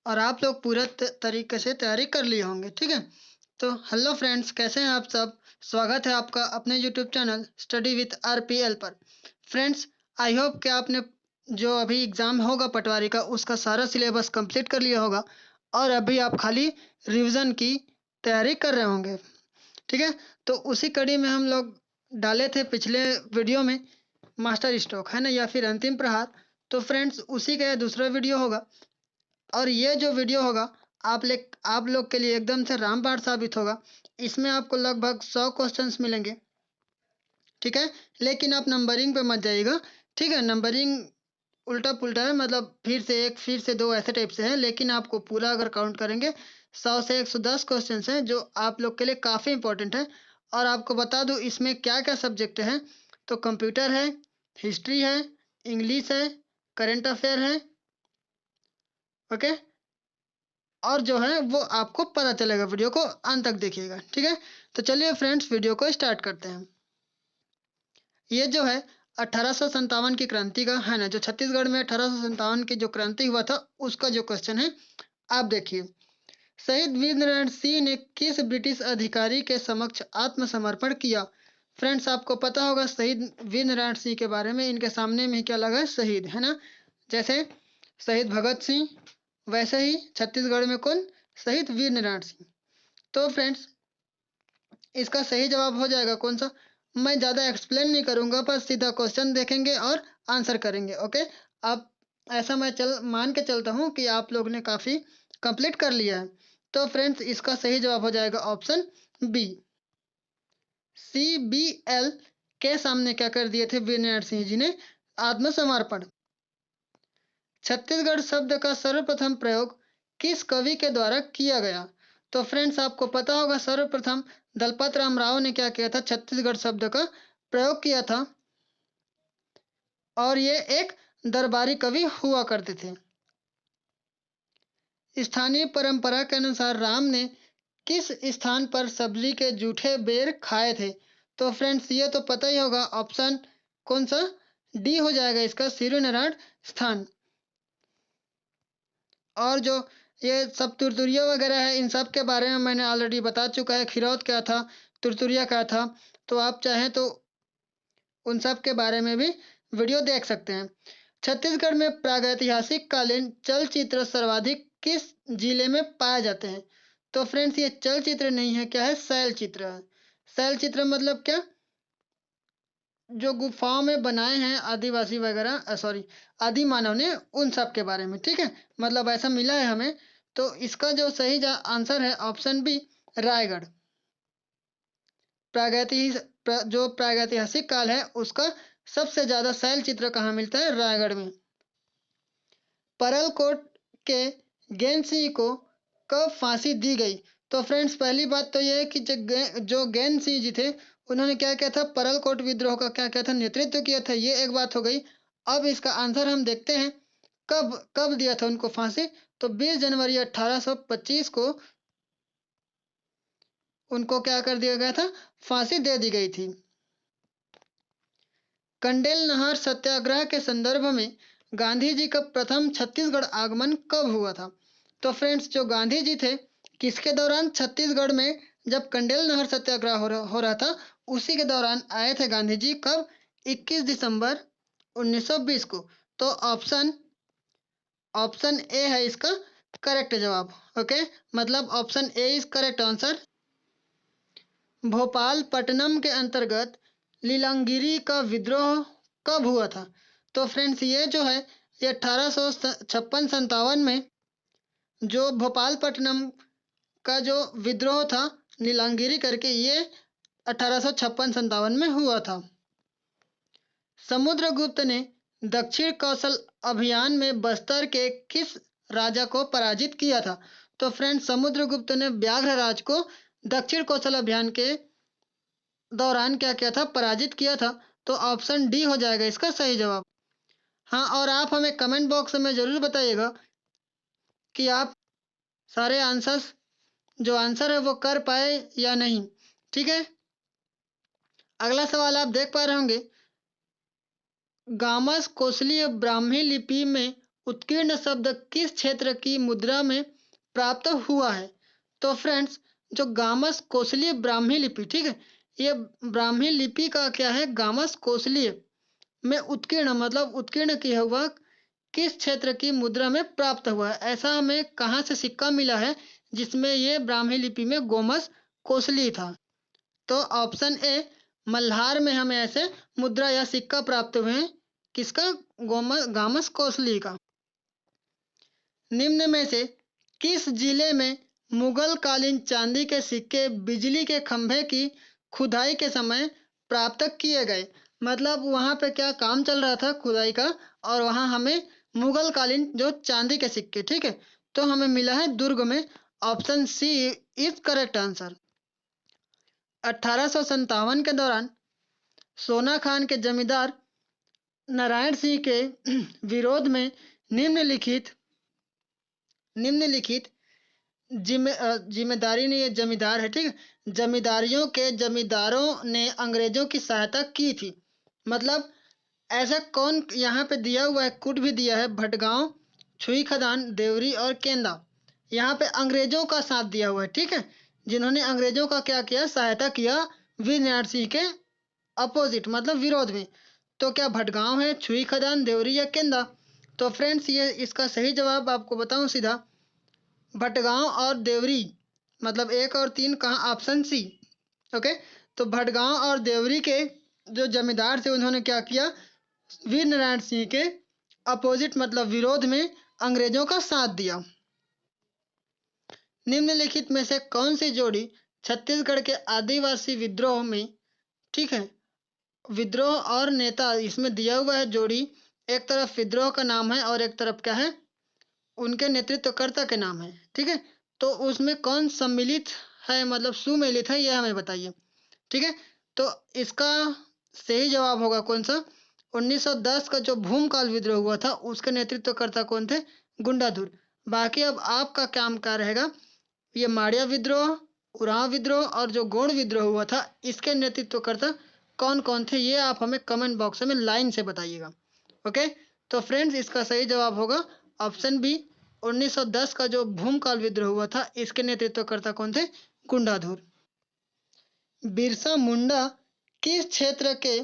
और आप लोग पूरा तरीके से तैयारी कर लिए होंगे, ठीक है। तो हेलो फ्रेंड्स, कैसे हैं आप सब। स्वागत है आपका अपने YouTube channel study with RPL पर। फ्रेंड्स, आई होप कि आपने जो अभी एग्ज़ाम होगा पटवारी का उसका सारा सिलेबस कंप्लीट कर लिया होगा और अभी आप खाली रिवीजन की तैयारी कर रहे होंगे, ठीक है। तो उसी कड़ी में हम लोग डाले थे पिछले वीडियो में मास्टर स्ट्रोक, है ना, या फिर अंतिम प्रहार। तो फ्रेंड्स, उसी का यह दूसरा वीडियो होगा और ये जो वीडियो होगा आप लोग के लिए एकदम से रामबाण साबित होगा। इसमें आपको लगभग 100 क्वेश्चंस मिलेंगे, ठीक है। लेकिन आप नंबरिंग पे मत जाइएगा, ठीक है। नंबरिंग उल्टा पुल्टा है, मतलब फिर से एक फिर से दो ऐसे टाइप से है। लेकिन आपको पूरा अगर काउंट करेंगे 100 से 110 क्वेश्चंस हैं जो आप लोग के लिए काफ़ी इंपॉर्टेंट है। और आपको बता दूं इसमें क्या क्या सब्जेक्ट है। तो कंप्यूटर है, हिस्ट्री है, इंग्लिश है, करंट अफेयर है, ओके। और जो है वो आपको पता चलेगा, वीडियो को अंत तक देखिएगा, ठीक है। तो चलिए फ्रेंड्स, वीडियो को स्टार्ट करते हैं। ये जो है 1857 की क्रांति का है ना, जो छत्तीसगढ़ में 1857 की जो क्रांति हुआ था उसका जो क्वेश्चन है, आप देखिए। शहीद वीरनारायण सिंह ने किस ब्रिटिश अधिकारी के समक्ष आत्मसमर्पण किया। फ्रेंड्स, आपको पता होगा शहीद वीरनारायण सिंह के बारे में, इनके सामने में क्या लगा है, शहीद, है ना। जैसे शहीद भगत सिंह, वैसे ही छत्तीसगढ़ में कौन, शहीद वीरनारायण सिंह। तो फ्रेंड्स, इसका सही जवाब हो जाएगा कौन सा। मैं ज़्यादा एक्सप्लेन नहीं करूंगा, बस सीधा क्वेश्चन देखेंगे और आंसर करेंगे, ओके। अब ऐसा मैं मान के चलता हूँ कि आप लोग ने काफ़ी कंप्लीट कर लिया है। तो फ्रेंड्स, इसका सही जवाब हो जाएगा ऑप्शन बी। CBL के सामने क्या कर दिए थे वीरनारायण सिंह जी ने, आत्मसमर्पण। छत्तीसगढ़ शब्द का सर्वप्रथम प्रयोग किस कवि के द्वारा किया गया। तो फ्रेंड्स, आपको पता होगा सर्वप्रथम दलपत राम राव ने क्या किया था, छत्तीसगढ़ शब्द का प्रयोग किया था। और ये एक दरबारी कवि हुआ करते थे। स्थानीय परंपरा के अनुसार राम ने किस स्थान पर सब्जी के जूठे बेर खाए थे। तो फ्रेंड्स, ये तो पता ही होगा, ऑप्शन कौन सा, डी हो जाएगा इसका, सूर्यनारायण स्थान। और जो ये सब तुरतुरिया वगैरह है, इन सब के बारे में मैंने ऑलरेडी बता चुका है, खिरौत क्या था, तुरतुरिया क्या था। तो आप चाहें तो उन सब के बारे में भी वीडियो देख सकते हैं। छत्तीसगढ़ में प्रागैतिहासिक कालीन चलचित्र सर्वाधिक किस जिले में पाए जाते हैं। तो फ्रेंड्स, ये चलचित्र नहीं है, क्या है, शैल चित्र है। शैल चित्र मतलब क्या, जो गुफाओं में बनाए हैं आदिवासी वगैरह, सॉरी, आदि मानव ने, उन सब के बारे में, ठीक है। मतलब ऐसा मिला है हमें। तो इसका जो सही आंसर है ऑप्शन बी, रायगढ़। जो प्रागैतिहासिक काल है उसका सबसे ज्यादा शैल चित्र कहाँ मिलता है, रायगढ़ में। परलकोट के गैन सिंह को कब फांसी दी गई। तो फ्रेंड्स, पहली बात तो यह है कि जो गैन सिंह जी थे उन्होंने क्या किया था, परलकोट विद्रोह का क्या किया था, नेतृत्व किया था, ये एक बात हो गई। अब इसका आंसर हम देखते हैं, कब कब दिया था उनको फांसी। तो 20 जनवरी 1825 को उनको क्या कर दिया गया था, फांसी दे दी गई थी। कंडेल नहर सत्याग्रह के संदर्भ में गांधी जी का प्रथम छत्तीसगढ़ आगमन कब हुआ था। तो फ्रेंड्स, जो गांधी जी थे किसके दौरान छत्तीसगढ़ में, जब कंडेल नहर सत्याग्रह हो रहा था उसी के दौरान आए थे गांधी जी। कब, 21 दिसंबर 1920 को। तो ऑप्शन ऑप्शन ए है इसका करेक्ट जवाब, ओके। मतलब option A is correct answer. Bhopalpatnam के अंतर्गत लीलांगिरी का विद्रोह कब हुआ था। तो फ्रेंड्स, ये जो है ये 1856-57 में जो भोपालपट्टनम का जो विद्रोह था नीलांगिरी करके, ये 1856-57 में हुआ था। समुद्रगुप्त ने दक्षिण कौशल अभियान में बस्तर के किस राजा को पराजित किया था। तो फ्रेंड्स, समुद्रगुप्त ने व्याघ्रराज को दक्षिण कौशल अभियान के दौरान क्या किया था, पराजित किया था। तो ऑप्शन डी हो जाएगा इसका सही जवाब। हाँ, और आप हमें कमेंट बॉक्स में ज़रूर बताइएगा कि आप सारे आंसर्स, जो आंसर है वो कर पाए या नहीं, ठीक है। अगला सवाल आप देख पा रहे होंगे, गामस कोसलीय ब्राह्मी लिपि में उत्कीर्ण शब्द किस क्षेत्र की मुद्रा में प्राप्त हुआ है? तो फ्रेंड्स, जो गामस कोसलीय ब्राह्मी लिपि, ठीक है, ये ब्राह्मी लिपि का क्या है, गामस कोसलीय में उत्कीर्ण मतलब उत्कीर्ण किया हुआ किस क्षेत्र की मुद्रा में प्राप्त हुआ है? ऐसा हमें कहाँ से सिक्का मिला है जिसमें ये ब्राह्मी लिपि में गोमस कोसली था? तो ऑप्शन ए, मल्हार में हमें ऐसे मुद्रा या सिक्का प्राप्त हुए हैं। किसका? गामस कोसली का। निम्न में से किस जिले में मुगल कालीन चांदी के सिक्के बिजली के खंभे की खुदाई के समय प्राप्त किए गए? मतलब वहां पे क्या काम चल रहा था खुदाई का, और वहां हमें मुगल कालीन जो चांदी के सिक्के, ठीक है, तो हमें मिला है दुर्ग में। Option C is correct answer. 1857 के दौरान सोना खान के जमींदार नारायण सिंह के विरोध में निम्नलिखित जिम्मेदारी ने, ये जमींदार है, ठीक है, जमींदारियों के जमींदारों ने अंग्रेजों की सहायता की थी। मतलब ऐसा कौन यहाँ पे दिया हुआ है, कुट भी दिया है, भटगांव, छुई खदान, देवरी और केंदा, यहाँ पे अंग्रेजों का साथ दिया हुआ है, ठीक है, जिन्होंने अंग्रेजों का क्या किया, सहायता किया वीर नारायण सिंह के अपोजिट मतलब विरोध में। तो क्या भटगांव है, छुई खदान, देवरी या केंदा? तो फ्रेंड्स, ये इसका सही जवाब आपको बताऊं सीधा, भटगांव और देवरी, मतलब 1 और 3 कहाँ, ऑप्शन सी। ओके, तो भटगांव और देवरी के जो जमींदार थे उन्होंने क्या किया, वीर नारायण सिंह के अपोजिट मतलब विरोध में अंग्रेजों का साथ दिया। निम्नलिखित में से कौन सी जोड़ी छत्तीसगढ़ के आदिवासी विद्रोह में, ठीक है, विद्रोह और नेता इसमें दिया हुआ है जोड़ी, एक तरफ विद्रोह का नाम है और एक तरफ क्या है, उनके नेतृत्वकर्ता के नाम है, ठीक है, तो उसमें कौन सम्मिलित है मतलब सुमेलित है, यह हमें बताइए, ठीक है। तो इसका सही जवाब होगा कौन सा, 1910 का जो भूमकाल विद्रोह हुआ था उसके नेतृत्वकर्ता कौन थे, गुंडाधुर। बाकी अब आपका काम क्या रहेगा, ये माड़िया विद्रोह, उरांव विद्रोह और जो गोंड विद्रोह हुआ था इसके नेतृत्वकर्ता कौन कौन थे, ये आप हमें कमेंट बॉक्स में लाइन से बताइएगा। ओके, तो फ्रेंड्स, इसका सही जवाब होगा ऑप्शन बी, 1910 का जो भूमकाल विद्रोह हुआ था इसके नेतृत्वकर्ता कौन थे, गुंडाधुर। बिरसा मुंडा किस क्षेत्र के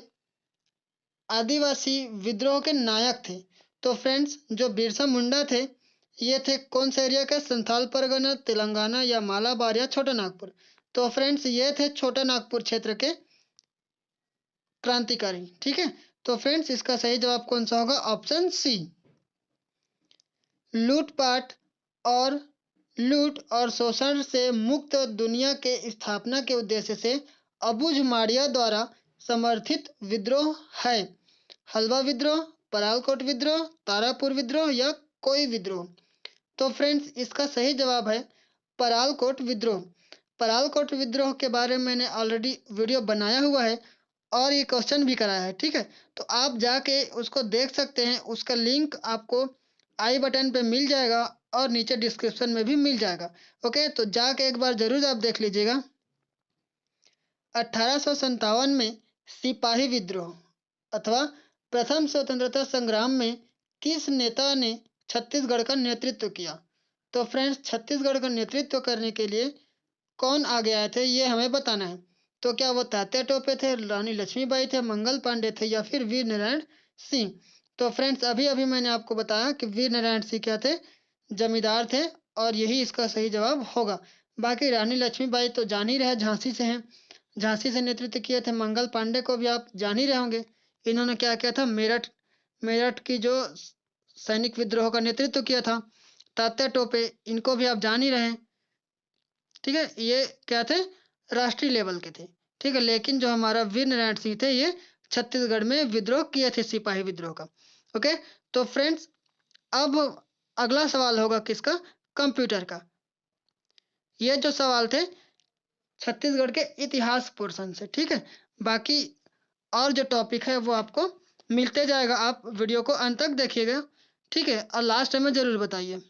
आदिवासी विद्रोह के नायक थे? तो फ्रेंड्स, जो बिरसा मुंडा थे ये थे कौन से एरिया के, संथाल परगना, तेलंगाना या मालाबार या छोटा नागपुर? तो फ्रेंड्स, ये थे छोटा नागपुर क्षेत्र के क्रांतिकारी, ठीक है। तो फ्रेंड्स, इसका सही जवाब कौन सा होगा, ऑप्शन सी। लूटपाट और लूट और शोषण से मुक्त दुनिया के स्थापना के उद्देश्य से अबुझ माड़िया द्वारा समर्थित विद्रोह है। हलवा विद्रोह, परालकोट विद्रोह, तारापुर विद्रोह या कोई विद्रोह? तो फ्रेंड्स, इसका सही जवाब है परालकोट विद्रोह। परालकोट विद्रोह के बारे में मैंने ऑलरेडी वीडियो बनाया हुआ है और ये क्वेश्चन भी कराया है, ठीक है, तो आप जाके उसको देख सकते हैं। उसका लिंक आपको आई बटन पे मिल जाएगा और नीचे डिस्क्रिप्शन में भी मिल जाएगा। ओके, तो जाके एक बार जरूर आप देख लीजिएगा। 1857 में सिपाही विद्रोह अथवा प्रथम स्वतंत्रता संग्राम में किस नेता ने छत्तीसगढ़ का नेतृत्व किया? तो फ्रेंड्स, छत्तीसगढ़ का नेतृत्व करने के लिए कौन आगे आए थे ये हमें बताना है। तो क्या वो तात्या टोपे थे, रानी लक्ष्मीबाई थे, मंगल पांडे थे या फिर वीर नारायण सिंह? तो फ्रेंड्स, अभी अभी मैंने आपको बताया कि वीर नारायण सिंह क्या थे, जमींदार थे, और यही इसका सही जवाब होगा। बाकी रानी लक्ष्मीबाई तो जान ही रहे, झांसी से हैं, झांसी से नेतृत्व किए थे। मंगल पांडे को भी आप जान ही रहे होंगे, इन्होंने क्या किया था, मेरठ मेरठ की जो सैनिक विद्रोह का नेतृत्व किया था। तात्या टोपे, इनको भी आप जान ही रहे हैं, ठीक है, ये क्या थे, राष्ट्रीय लेवल के थे, ठीक है। लेकिन जो हमारा वीर नारायण सिंह थे ये छत्तीसगढ़ में विद्रोह किए थे, सिपाही विद्रोह का। ओके, तो फ्रेंड्स, अब अगला सवाल होगा किसका, कंप्यूटर का। ये जो सवाल थे छत्तीसगढ़ के इतिहास पोर्शन से, ठीक है। बाकी और जो टॉपिक है वो आपको मिलते जाएगा, आप वीडियो को अंत तक देखिएगा, ठीक है, और लास्ट में जरूर बताइए।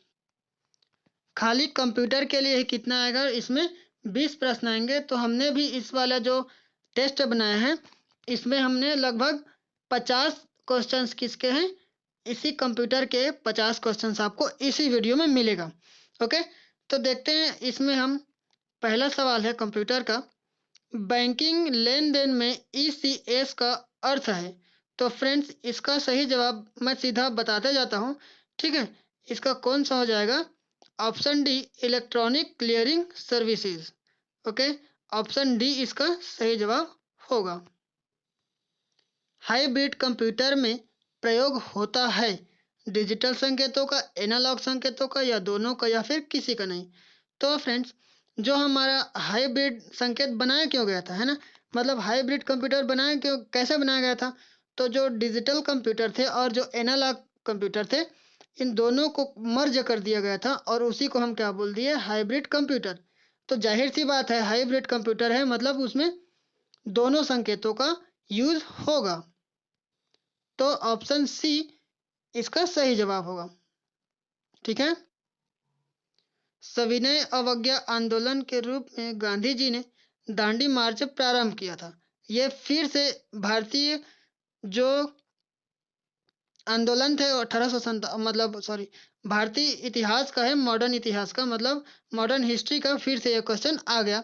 खाली कंप्यूटर के लिए ही कितना आएगा, इसमें 20 प्रश्न आएंगे। तो हमने भी इस वाला जो टेस्ट बनाया है इसमें हमने लगभग 50 क्वेश्चंस किसके हैं, इसी कंप्यूटर के 50 क्वेश्चंस आपको इसी वीडियो में मिलेगा। ओके, तो देखते हैं इसमें हम पहला सवाल है कंप्यूटर का, बैंकिंग लेन देन में ईसीएस का अर्थ है। तो फ्रेंड्स इसका सही जवाब मैं सीधा बताते जाता हूँ, ठीक है। इसका कौन सा हो जाएगा? Option D, electronic clearing services. Okay, option D इसका सही जवाब होगा। हाइब्रिड कंप्यूटर में प्रयोग होता है डिजिटल संकेतों का, एनालॉग संकेतों का, या दोनों का, या फिर किसी का नहीं। तो फ्रेंड्स जो हमारा हाइब्रिड संकेत बनाया क्यों गया था, है ना, मतलब हाइब्रिड कंप्यूटर बनाया क्यों, कैसे बनाया गया था? तो जो डिजिटल कंप्यूटर थे और जो एनालॉग कंप्यूटर थे, इन दोनों को मर्ज कर दिया गया था और उसी को हम क्या बोल दिए? Hybrid computer. तो जाहिर सी बात है हाइब्रिड कंप्यूटर है मतलब उसमें दोनों संकेतों का यूज होगा। तो ऑप्शन सी इसका सही जवाब होगा, ठीक है। सविनय अवज्ञा आंदोलन के रूप में गांधी जी ने दांडी मार्च प्रारंभ किया था। ये फिर से भारतीय जो आंदोलन थे 1857, मतलब सॉरी, भारतीय इतिहास का है, मॉडर्न इतिहास का, मतलब मॉडर्न हिस्ट्री का फिर से ये क्वेश्चन आ गया।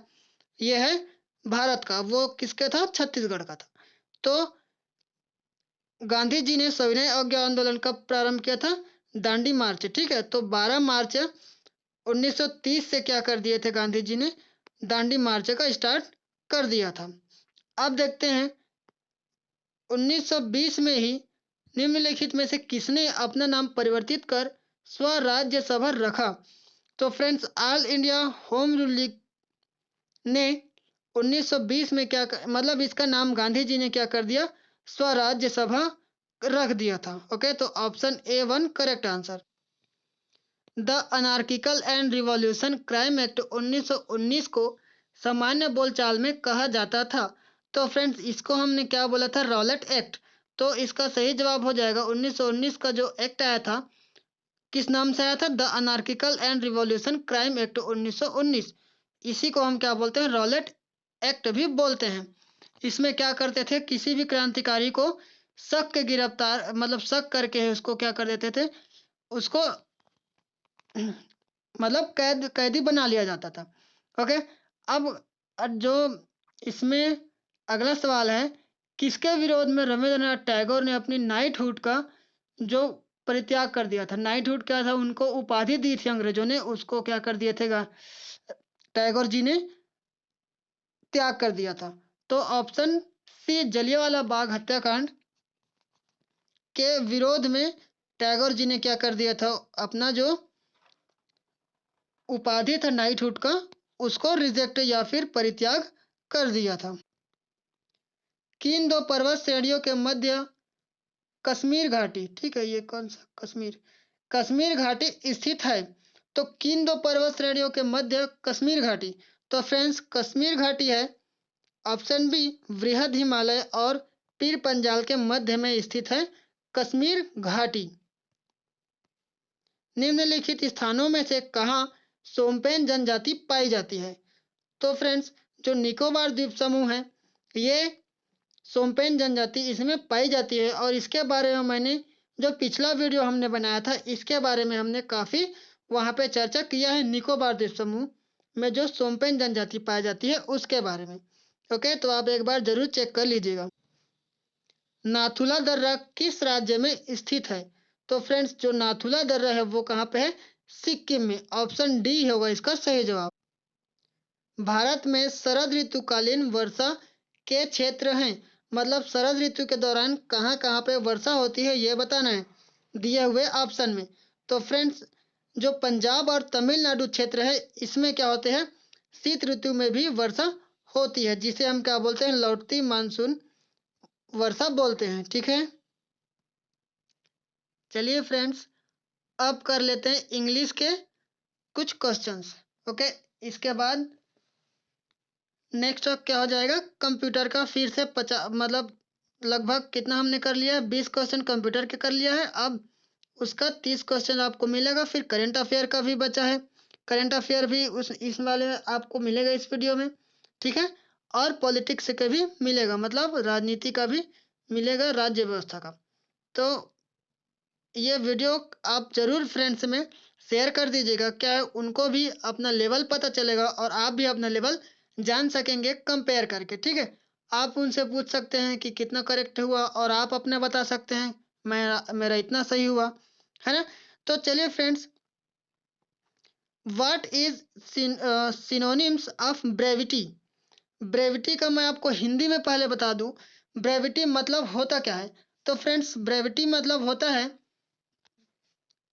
ये है भारत का, वो किसका था? छत्तीसगढ़ का था। तो गांधी जी ने सविनय अवज्ञा आंदोलन कब प्रारंभ किया था? दांडी मार्च, ठीक है। तो 12 मार्च 1930 से क्या कर दिए थे गांधी जी ने? दांडी मार्च का स्टार्ट कर दिया था। अब देखते हैं 1920 में ही निम्नलिखित में से किसने अपना नाम परिवर्तित कर स्वराज्य सभा रखा? तो friends all India home rule league ने 1920 में मतलब इसका नाम गांधी जी ने क्या कर दिया? स्वराज्य सभा रख दिया था। ओके, तो option A one correct answer. The anarchical and revolution crime act 1919 को सामान्य बोलचाल में कहा जाता था। तो फ्रेंड्स इसको हमने क्या बोला था? Rowlatt act. तो इसका सही जवाब हो जाएगा 1919 का जो एक्ट आया था, किस नाम से आया था? The anarchical and revolution crime act 1919। इसी को हम क्या बोलते हैं? रॉलेट एक्ट भी बोलते हैं। इसमें क्या करते थे? किसी भी क्रांतिकारी को शक के गिरफ्तार, मतलब शक करके उसको क्या कर देते थे? उसको मतलब कैदी बना लिया जाता था। ओके, अब जो इसमें अगला सवाल है, किसके विरोध में रविंद्रनाथ टैगोर ने अपनी नाइटहुड का जो परित्याग कर दिया था? नाइटहुड क्या था? उनको उपाधि दी थी अंग्रेजों ने, उसको क्या कर दिए थे टैगोर जी ने त्याग कर दिया था। तो ऑप्शन सी, जलियांवाला बाग हत्याकांड के विरोध में टैगोर जी ने क्या कर दिया था? अपना जो उपाधि था नाइटहुड का, उसको रिजेक्ट या फिर परित्याग कर दिया था। किन दो पर्वत श्रेणियों के मध्य कश्मीर घाटी, ठीक है, ये कौन सा? कश्मीर घाटी स्थित है। तो किन दो पर्वत श्रेणियों के मध्य कश्मीर घाटी? तो फ्रेंड्स कश्मीर घाटी है ऑप्शन बी, वृहद हिमालय और पीर पंजाल के मध्य में स्थित है कश्मीर घाटी। निम्नलिखित स्थानों में से कहाँ सोम्पेन जनजाति पाई जाती है? तो फ्रेंड्स जो निकोबार द्वीप समूह है, ये सोम्पेन जनजाति इसमें पाई जाती है और इसके बारे में मैंने जो पिछला वीडियो हमने बनाया था, इसके बारे में हमने काफ़ी वहाँ पे चर्चा किया है, निकोबार द्वीप समूह में जो सोम्पेन जनजाति पाई जाती है उसके बारे में। ओके, तो आप एक बार जरूर चेक कर लीजिएगा। नाथुला दर्रा किस राज्य में स्थित है? तो फ्रेंड्स जो नाथुला दर्रा है वो कहाँ पे है? सिक्किम में। ऑप्शन डी होगा इसका सही जवाब। भारत में शरद ऋतुकालीन वर्षा के क्षेत्र हैं, मतलब शरद ऋतु के दौरान कहाँ कहाँ पे वर्षा होती है ये बताना है दिए हुए ऑप्शन में। तो फ्रेंड्स जो पंजाब और तमिलनाडु क्षेत्र है इसमें क्या होते हैं? शीत ऋतु में भी वर्षा होती है, जिसे हम क्या बोलते हैं? लौटती मानसून वर्षा बोलते हैं, ठीक है। चलिए फ्रेंड्स अब कर लेते हैं इंग्लिश के कुछ क्वेश्चंस। ओके, इसके बाद नेक्स्ट क्या हो जाएगा? कंप्यूटर का फिर से 50, मतलब लगभग कितना हमने कर लिया है? 20 क्वेश्चन कंप्यूटर के कर लिया है। अब उसका 30 क्वेश्चन आपको मिलेगा। फिर करंट अफेयर का भी बचा है, करंट अफेयर भी इस वाले में आपको मिलेगा इस वीडियो में, ठीक है। और पॉलिटिक्स का भी मिलेगा, मतलब राजनीति का भी मिलेगा, राज्य व्यवस्था का। तो ये वीडियो आप ज़रूर फ्रेंड्स में शेयर कर दीजिएगा, क्या है उनको भी अपना लेवल पता चलेगा और आप भी अपना लेवल जान सकेंगे कंपेयर करके, ठीक है। आप उनसे पूछ सकते हैं कि कितना करेक्ट हुआ और आप अपना बता सकते हैं मेरा इतना सही हुआ, है ना। तो चलिए friends, what is synonyms of brevity. Brevity का मैं आपको हिंदी में पहले बता दूं, ब्रेविटी मतलब होता क्या है। तो फ्रेंड्स, ब्रेविटी मतलब होता है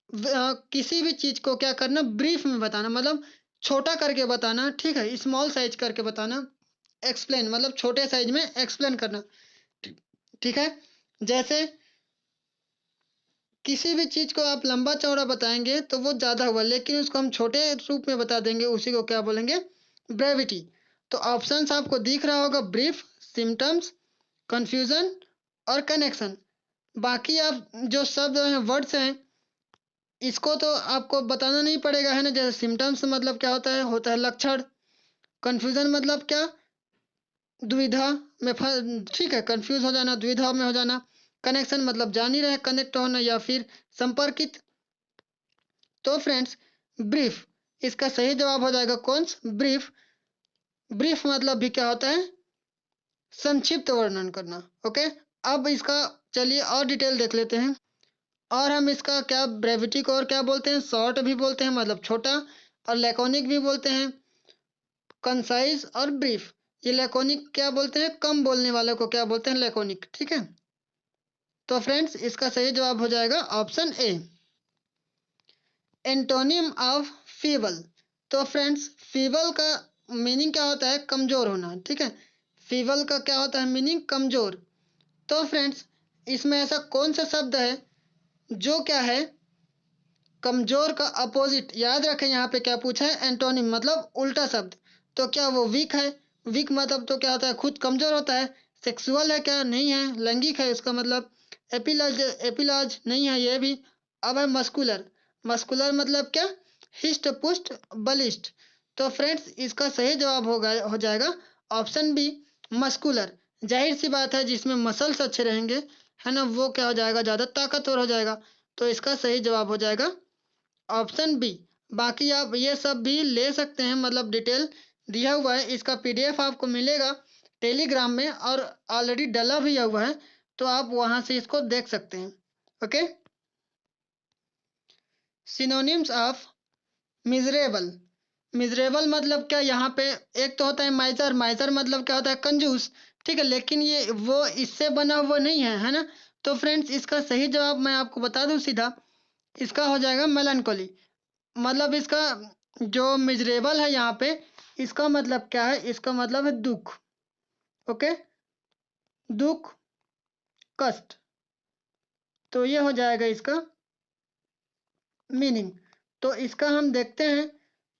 किसी भी चीज को क्या करना, ब्रीफ में बताना, मतलब छोटा करके बताना, ठीक है, स्मॉल साइज करके बताना। एक्सप्लेन मतलब छोटे साइज में एक्सप्लेन करना, ठीक है। जैसे किसी भी चीज को आप लंबा चौड़ा बताएंगे तो वो ज्यादा हुआ, लेकिन उसको हम छोटे रूप में बता देंगे, उसी को क्या बोलेंगे, ब्रेविटी। तो ऑप्शंस आपको दिख रहा होगा, ब्रीफ, सिम्टम्स, कंफ्यूजन और कनेक्शन। बाकी आप जो शब्द हैं, वर्ड्स हैं, इसको तो आपको बताना नहीं पड़ेगा, है ना। जैसे सिम्टम्स मतलब क्या होता है लक्षण। कंफ्यूजन मतलब क्या, दुविधा में ठीक है, कंफ्यूज हो जाना, दुविधा में हो जाना। कनेक्शन मतलब जान ही रहे, कनेक्ट होना या फिर संपर्कित। तो फ्रेंड्स, ब्रीफ इसका सही जवाब हो जाएगा कौन सा, ब्रीफ। ब्रीफ मतलब भी क्या होता है, संक्षिप्त वर्णन करना। ओके, अब इसका चलिए और डिटेल देख लेते हैं। और हम इसका क्या, ब्रेविटी को और क्या बोलते हैं, शॉर्ट भी बोलते हैं मतलब छोटा, और लैकोनिक भी बोलते हैं, कंसाइज और ब्रीफ। ये लैकोनिक क्या बोलते हैं, कम बोलने वाले को क्या बोलते हैं, लैकोनिक, ठीक है। तो फ्रेंड्स, इसका सही जवाब हो जाएगा option A. Antonym of feeble. तो फ्रेंड्स, फीबल का मीनिंग क्या होता है, कमजोर होना, ठीक है। फीबल का क्या होता है मीनिंग, कमजोर। तो फ्रेंड्स, इसमें ऐसा कौन सा शब्द है जो क्या है, कमजोर का अपोजिट। याद रखें, यहाँ पे क्या पूछा है, एंटोनिम मतलब उल्टा शब्द। तो क्या वो वीक है, वीक मतलब तो क्या होता है, खुद कमजोर होता है। सेक्सुअल है क्या, नहीं है। लैंगिक है इसका मतलब। एपिलॉज, एपिलॉज नहीं है ये भी। अब है मस्कुलर। मस्कुलर मतलब क्या, हिस्ट पुष्ट बलिष्ठ। तो फ्रेंड्स, इसका सही जवाब हो जाएगा ऑप्शन बी, मस्कुलर। जाहिर सी बात है, जिसमें मसल्स अच्छे रहेंगे, है ना, वो क्या हो जाएगा, ज्यादा ताकतवर हो जाएगा। तो इसका सही जवाब हो जाएगा ऑप्शन बी। बाकी आप ये सब भी ले सकते हैं, मतलब डिटेल दिया हुआ है, इसका पीडीएफ आपको मिलेगा टेलीग्राम में, और ऑलरेडी डला भी हुआ है, तो आप वहां से इसको देख सकते हैं। Okay, synonyms of miserable. Miserable मतलब क्या, यहाँ पे एक तो होता है माइजर। माइजर मतलब क्या होता है, कंजूस, ठीक है, लेकिन ये वो इससे बना हुआ नहीं है, है ना। तो फ्रेंड्स, इसका सही जवाब मैं आपको बता दूं सीधा, इसका हो जाएगा मेलानकोली। मतलब इसका जो मिजरेबल है यहाँ पे, इसका मतलब क्या है, इसका मतलब है दुख। ओके, दुख, कष्ट। तो ये हो जाएगा इसका मीनिंग। तो इसका हम देखते हैं,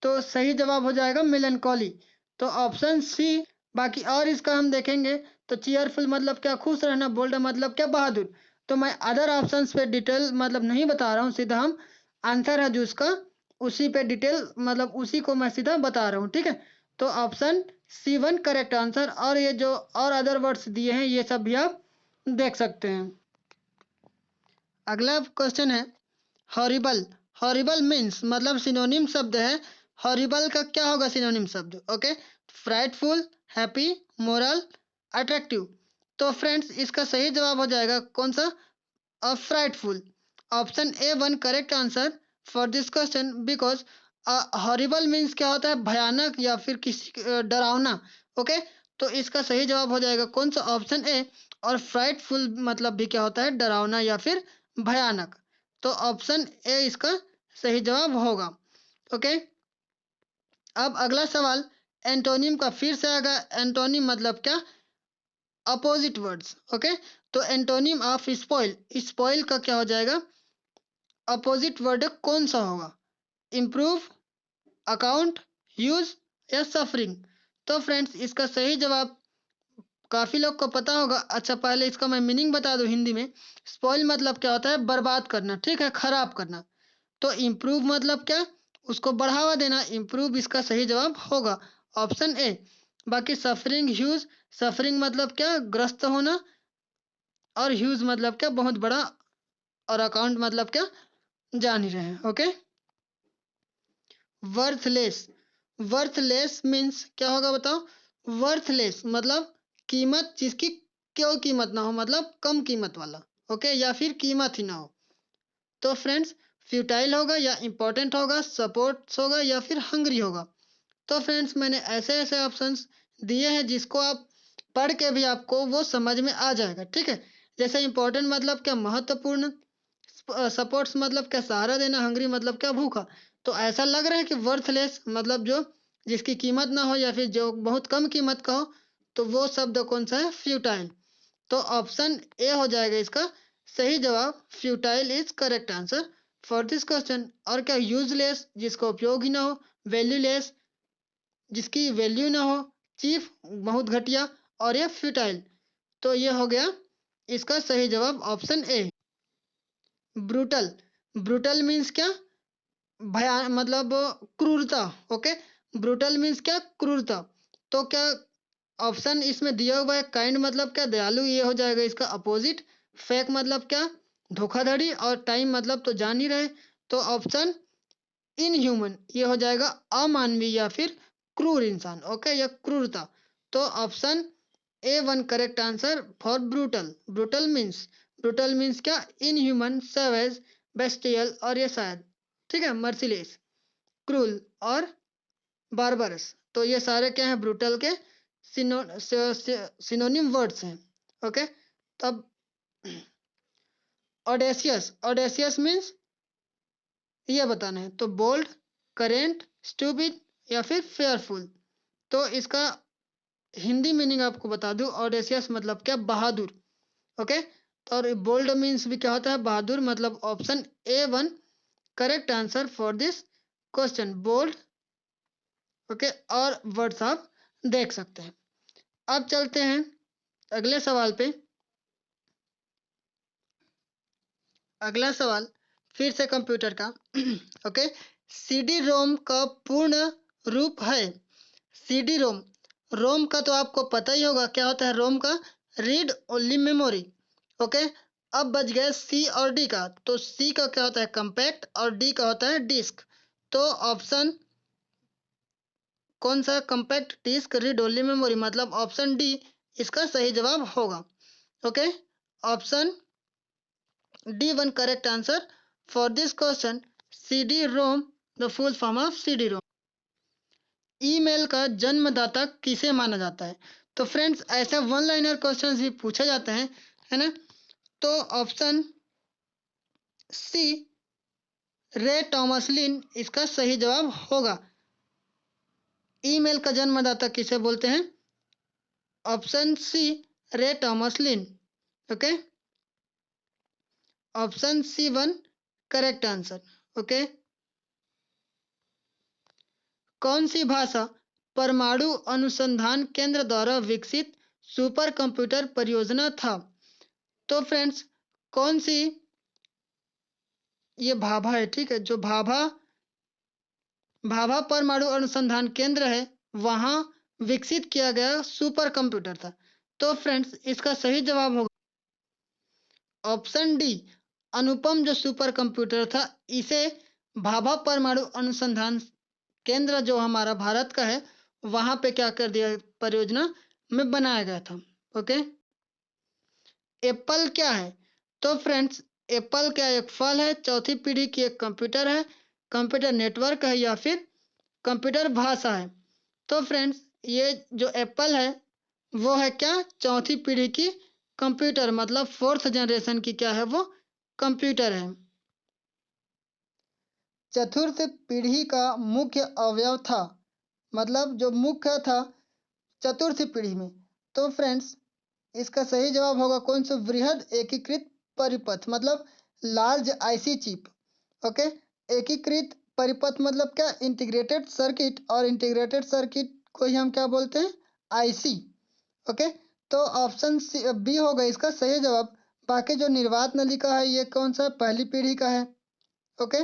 तो सही जवाब हो जाएगा मेलनकॉली, तो ऑप्शन सी। बाकी और इसका हम देखेंगे, तो चीयरफुल मतलब क्या, खुश रहना। बोल्ड मतलब क्या, बहादुर। तो मैं अदर ऑप्शंस पे डिटेल मतलब नहीं बता रहा हूँ, सीधा हम आंसर है जो उसका, उसी पे डिटेल मतलब उसी को मैं सीधा बता रहा हूँ, ठीक है। तो option C one correct answer, और ये जो और अदर वर्ड्स दिए हैं ये सब भी आप देख सकते हैं। अगला क्वेश्चन है, हॉरिबल। हॉरिबल मीन्स मतलब सिनोनिम शब्द है। हॉरिबल का क्या होगा सिनोनिम शब्द, okay. Frightful, happy, moral, attractive. तो फ्रेंड्स, इसका सही जवाब हो जाएगा कौन सा, frightful. Option A one correct answer for this question, because horrible means क्या होता है, भयानक या फिर किसी डरावना। ओके, तो इसका सही जवाब हो जाएगा कौन सा, ऑप्शन ए। और फ्राइटफुल मतलब भी क्या होता है, डरावना या फिर भयानक। तो ऑप्शन ए इसका सही जवाब होगा। ओके, अब अगला सवाल एंटोनिम का फिर से आएगा। एंटोनिम मतलब क्या, अपोजिट वर्ड्स। ओके, तो एंटोनिम ऑफ स्पॉइल। स्पॉइल का क्या हो जाएगा, अपोजिट वर्ड कौन सा होगा, इम्प्रूव, अकाउंट, यूज या सफरिंग। तो फ्रेंड्स, इसका सही जवाब काफी लोग को पता होगा। अच्छा, पहले इसका मैं मीनिंग बता दूं हिंदी में। स्पॉइल मतलब क्या होता है, बर्बाद करना, ठीक है, खराब करना। तो इम्प्रूव मतलब क्या, उसको बढ़ावा देना। इम्प्रूव इसका सही जवाब होगा ऑप्शन ए। बाकी सफरिंग, ह्यूज। सफरिंग मतलब क्या, ग्रस्त होना, और ह्यूज मतलब क्या, बहुत बड़ा और अकाउंट मतलब क्या, जान ही रहे हैं। Okay, worthless. वर्थलेस मीन्स क्या होगा बताओ? वर्थलेस मतलब कीमत जिसकी कोई कीमत ना हो, मतलब कम कीमत वाला। ओके, या फिर कीमत ही ना हो। तो फ्रेंड्स, फ्यूटाइल होगा या इम्पोर्टेंट होगा, सपोर्ट्स होगा या फिर हंग्री होगा। तो फ्रेंड्स, मैंने ऐसे ऐसे ऑप्शंस दिए हैं जिसको आप पढ़ के भी आपको वो समझ में आ जाएगा। ठीक है, जैसे इम्पोर्टेंट मतलब क्या, महत्वपूर्ण। सपोर्ट्स मतलब क्या, सहारा देना। हंग्री मतलब क्या, भूखा। तो ऐसा लग रहा है कि वर्थलेस मतलब जो जिसकी कीमत ना हो या फिर जो बहुत कम कीमत का हो, तो वो शब्द कौन सा है? फ्यूटाइल। तो ऑप्शन ए हो जाएगा इसका सही जवाब। Futile is correct answer for this question. और क्या, यूजलेस जिसका उपयोग ही ना हो, वैल्यूलेस जिसकी वैल्यू ना हो, चीफ बहुत घटिया, और ये फ्यूटाइल। तो ये हो गया इसका सही जवाब option A. Brutal. Brutal means क्या? भया मतलब क्रूरता। ओके, ब्रूटल मीन्स क्या? क्रूरता। तो क्या ऑप्शन इसमें दिया हुआ है? काइंड मतलब क्या? दयालु, ये हो जाएगा इसका अपोजिट। फेक मतलब क्या? धोखाधड़ी। और टाइम मतलब तो जान ही रहे। तो ऑप्शन इनह्यूमन ये हो जाएगा अमानवीय या फिर क्रूर इंसान। ओके, या क्रूरता। तो option A one correct answer for brutal. Brutal means क्या? इनह्यूमन, सैवेज, बेस्टियल, और ये शायद, ठीक है, मर्सिलेस, क्रूल और बारबरस। तो ये सारे क्या हैं? ब्रूटल के सिनोनिम वर्ड्स हैं। ओके, तब ऑडेसियस। ऑडेसियस मीन्स ये बताना है। तो बोल्ड, करेंट, स्टूपिड या फिर फेयरफुल। तो इसका हिंदी मीनिंग आपको बता दूं, ऑडेसियस मतलब क्या? बहादुर। ओके, तो और बोल्ड मीन्स भी क्या होता है? बहादुर। मतलब option A one correct answer for this question, bold. Okay, और वर्ड्स आप देख सकते हैं। अब चलते हैं अगले सवाल पे। अगला सवाल फिर से कंप्यूटर का। ओके, सीडी रोम का पूर्ण रूप है। सीडी रोम, रोम का तो आपको पता ही होगा क्या होता है रोम का? Read only memory. ओके, अब बच गए सी और डी का। तो सी का क्या होता है? कंपैक्ट, और डी का होता है डिस्क। तो ऑप्शन कौन सा? Compact disk read only memory, मतलब ऑप्शन डी इसका सही जवाब होगा। Okay, option D one correct answer for this question. CD ROM, the full form of CD ROM. Email का जन्मदाता किसे माना जाता है? तो फ्रेंड्स, ऐसे वन लाइनर क्वेश्चंस भी पूछे जाते हैं, है ना? तो ऑप्शन सी रे टॉमस लिन इसका सही जवाब होगा। ईमेल का जन्मदाता किसे बोलते हैं? Option C Ray Tomlinson. Okay, option C one correct answer. Okay, कौन सी भाषा परमाणु अनुसंधान केंद्र द्वारा विकसित सुपर कंप्यूटर परियोजना था? तो फ्रेंड्स, कौन सी ये भाभा है, ठीक है, जो भाभा भाभा परमाणु अनुसंधान केंद्र है, वहां विकसित किया गया सुपर कंप्यूटर था। तो फ्रेंड्स, इसका सही जवाब होगा ऑप्शन डी। अनुपम जो सुपर कंप्यूटर था, इसे भाभा परमाणु अनुसंधान केंद्र जो हमारा भारत का है, वहां पे क्या कर दिया, परियोजना में बनाया गया था। ओके, एप्पल क्या है? तो फ्रेंड्स, एप्पल क्या एक फल है, चौथी पीढ़ी की एक कंप्यूटर है, कंप्यूटर नेटवर्क है, या फिर कंप्यूटर भाषा है? तो फ्रेंड्स, ये जो एप्पल है वो है क्या? चौथी पीढ़ी की कंप्यूटर, मतलब फोर्थ जनरेशन की क्या है वो? कंप्यूटर है। चतुर्थ पीढ़ी का मुख्य अवयव था, मतलब जो मुख्य था चतुर्थ पीढ़ी में। तो फ्रेंड्स, इसका सही जवाब होगा कौन सा? वृहद एकीकृत परिपथ, मतलब लार्ज आईसी चिप। ओके, एकीकृत परिपथ मतलब क्या? इंटीग्रेटेड सर्किट, और इंटीग्रेटेड सर्किट को ही हम क्या बोलते हैं? आईसी। ओके, तो ऑप्शन बी होगा इसका सही जवाब। बाकी जो निर्वात नलिका है, ये कौन सा? पहली पीढ़ी का है। ओके,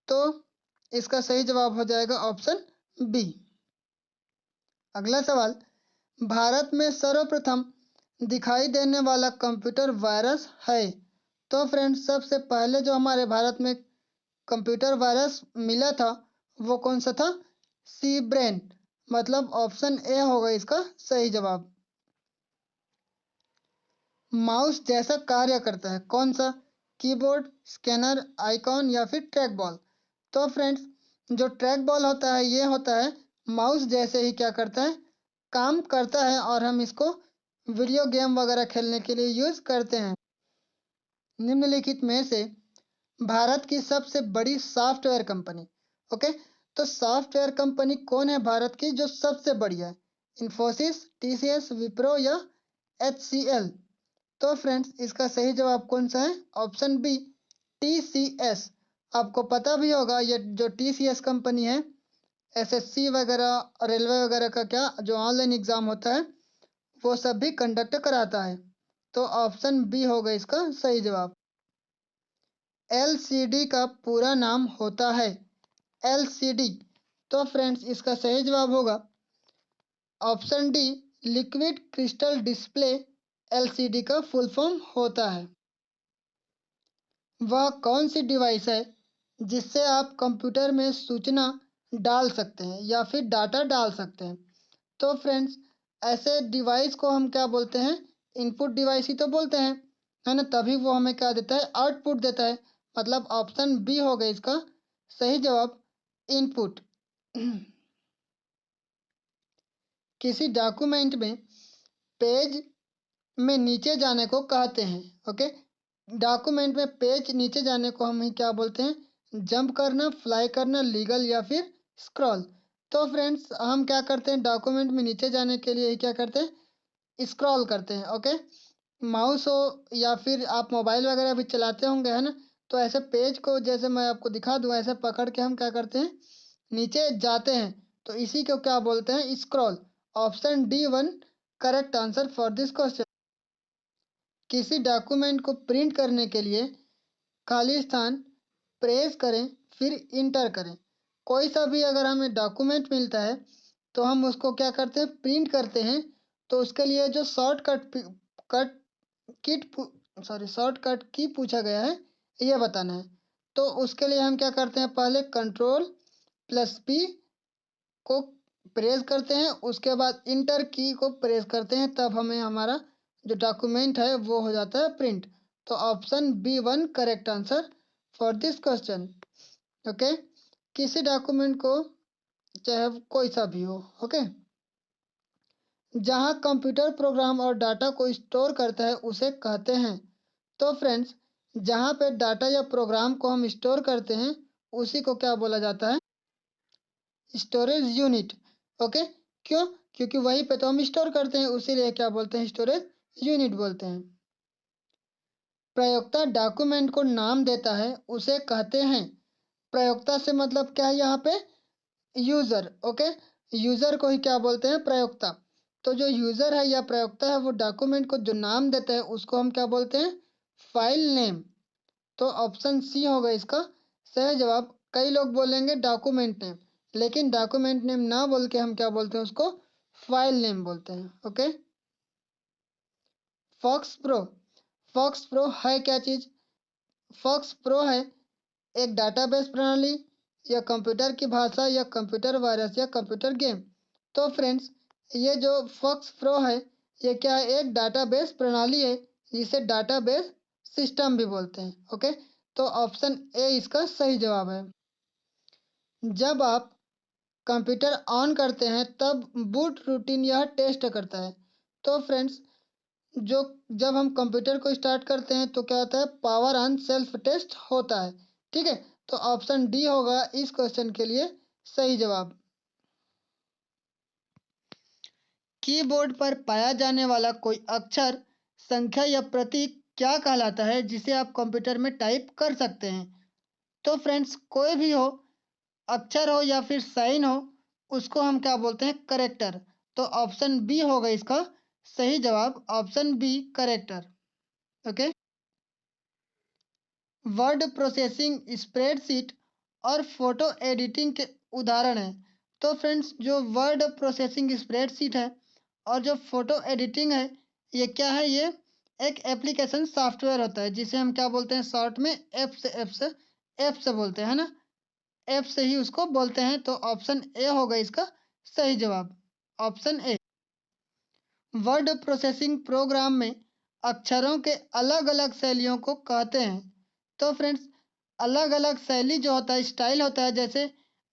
तो इसका सही जवाब हो जाएगा ऑप्शन बी। अगला सवाल, भारत में सर्वप्रथम दिखाई देने वाला कंप्यूटर वायरस है। तो फ्रेंड्स सबसे पहले जो हमारे भारत में कंप्यूटर वायरस मिला था वो कौन सा था? सी ब्रेन, मतलब ऑप्शन ए होगा इसका सही जवाब। माउस जैसा कार्य करता है कौन सा? कीबोर्ड, स्कैनर, आइकॉन या फिर ट्रैक बॉल? तो फ्रेंड्स जो ट्रैक बॉल होता है ये होता है माउस जैसे ही क्या करता है, काम करता है, और हम इसको वीडियो गेम वगैरह खेलने के लिए यूज करते हैं। निम्नलिखित में से भारत की सबसे बड़ी सॉफ्टवेयर कंपनी, ओके, तो सॉफ्टवेयर कंपनी कौन है भारत की जो सबसे बड़ी है? इन्फोसिस, टीसीएस, विप्रो या एचसीएल? तो फ्रेंड्स इसका सही जवाब कौन सा है? Option B, TCS. आपको पता भी होगा ये जो टीसीएस कंपनी है एसएससी वगैरह रेलवे वगैरह का क्या जो ऑनलाइन एग्जाम होता है वो सब भी कंडक्ट कराता है। तो ऑप्शन बी होगा इसका सही जवाब। एलसीडी का पूरा नाम होता है? एलसीडी, तो फ्रेंड्स इसका सही जवाब होगा option D, liquid crystal display. LCD का फुल फॉर्म होता है। वह कौन सी डिवाइस है जिससे आप कंप्यूटर में सूचना डाल सकते हैं या फिर डाटा डाल सकते हैं? तो फ्रेंड्स ऐसे डिवाइस को हम क्या बोलते हैं? इनपुट डिवाइस ही तो बोलते हैं, है ना? तभी वो हमें क्या देता है? आउटपुट देता है। मतलब ऑप्शन बी होगा इसका सही जवाब, इनपुट। किसी डॉक्यूमेंट में पेज में नीचे जाने को कहते हैं, ओके। डॉक्यूमेंट में पेज नीचे जाने को हम ही क्या बोलते हैं? जंप करना, फ्लाई करना, लीगल या फिर स्क्रॉल? तो फ्रेंड्स हम क्या करते हैं? डॉक्यूमेंट में नीचे जाने के लिए क्या करते हैं? स्क्रॉल करते हैं, ओके। माउस हो या फिर आप मोबाइल वगैरह भी चलाते होंगे, है ना? तो ऐसे पेज को जैसे मैं आपको दिखा दूं ऐसे पकड़ के हम क्या करते हैं? नीचे जाते हैं। तो इसी को क्या बोलते हैं? Scroll. Option D one correct answer for this question. किसी डॉक्यूमेंट को प्रिंट करने के लिए खाली स्थान प्रेस करें फिर इंटर करें। कोई सा भी अगर हमें डॉक्यूमेंट मिलता है तो हम उसको क्या करते हैं? प्रिंट करते हैं। तो उसके लिए जो शॉर्टकट कट किट शॉर्टकट की पूछा गया है ये बताना है। तो उसके लिए हम क्या करते हैं? पहले कंट्रोल प्लस पी को प्रेस करते हैं, उसके बाद इंटर की को प्रेस करते हैं, तब हमें हमारा जो डॉक्यूमेंट है वो हो जाता है प्रिंट। तो option B one correct answer for this question, okay. किसी डॉक्यूमेंट को चाहे वो कोई सा भी हो, ओके, जहाँ कंप्यूटर प्रोग्राम और डाटा को स्टोर करता है उसे कहते हैं? तो फ्रेंड्स जहाँ पे डाटा या प्रोग्राम को हम स्टोर करते हैं उसी को क्या बोला जाता है? Storage unit, okay. क्यों? क्योंकि वहीं पे तो हम स्टोर करते हैं, उसीलिए क्या बोलते हैं? स्टोरेज यूनिट बोलते हैं। प्रयोक्ता डॉक्यूमेंट को नाम देता है उसे कहते हैं? प्रयोक्ता से मतलब क्या है यहाँ पे? User, okay. यूजर को ही क्या बोलते हैं? प्रयोक्ता। तो जो यूजर है या प्रयोक्ता है वो डॉक्यूमेंट को जो नाम देता है उसको हम क्या बोलते हैं? File name. तो ऑप्शन सी होगा इसका सही जवाब। कई लोग बोलेंगे डॉक्यूमेंट नेम, लेकिन डॉक्यूमेंट नेम ना बोल के हम क्या बोलते हैं? उसको फाइल नेम बोलते हैं, okay. FoxPro, FoxPro है क्या चीज? फॉक्स प्रो है एक डाटाबेस प्रणाली या कंप्यूटर की भाषा या कंप्यूटर वायरस या कंप्यूटर गेम? तो फ्रेंड्स ये जो फॉक्स प्रो है ये क्या है? एक डाटाबेस प्रणाली है जिसे डाटाबेस सिस्टम भी बोलते हैं, ओके। तो ऑप्शन ए इसका सही जवाब है। जब आप कंप्यूटर ऑन करते हैं तब बूट रूटीन यह टेस्ट करता है? तो फ्रेंड्स जो जब हम कंप्यूटर को स्टार्ट करते हैं तो क्या होता है? पावर ऑन सेल्फ टेस्ट होता है, ठीक है। तो ऑप्शन डी होगा इस क्वेश्चन के लिए सही जवाब। कीबोर्ड पर पाया जाने वाला कोई अक्षर, संख्या या प्रतीक क्या कहलाता है जिसे आप कंप्यूटर में टाइप कर सकते हैं? तो फ्रेंड्स कोई भी हो, अक्षर हो या फिर साइन हो, उसको हम क्या बोलते हैं? करेक्टर। तो ऑप्शन बी होगा इसका सही जवाब, option B character, okay. Word processing spreadsheet और फोटो एडिटिंग के उदाहरण हैं? तो फ्रेंड्स जो वर्ड प्रोसेसिंग स्प्रेडशीट है और जो फोटो एडिटिंग है ये क्या है? ये एक एप्लीकेशन सॉफ्टवेयर होता है जिसे हम क्या बोलते हैं शॉर्ट में एप से बोलते हैं ना। एप से ही उसको बोलते हैं। तो ऑप्शन ए होगा इसका सही जवाब। Option A. Word processing program में अक्षरों के अलग अलग शैलियों को कहते हैं। तो फ्रेंड्स, अलग अलग शैली जो होता है, स्टाइल होता है, जैसे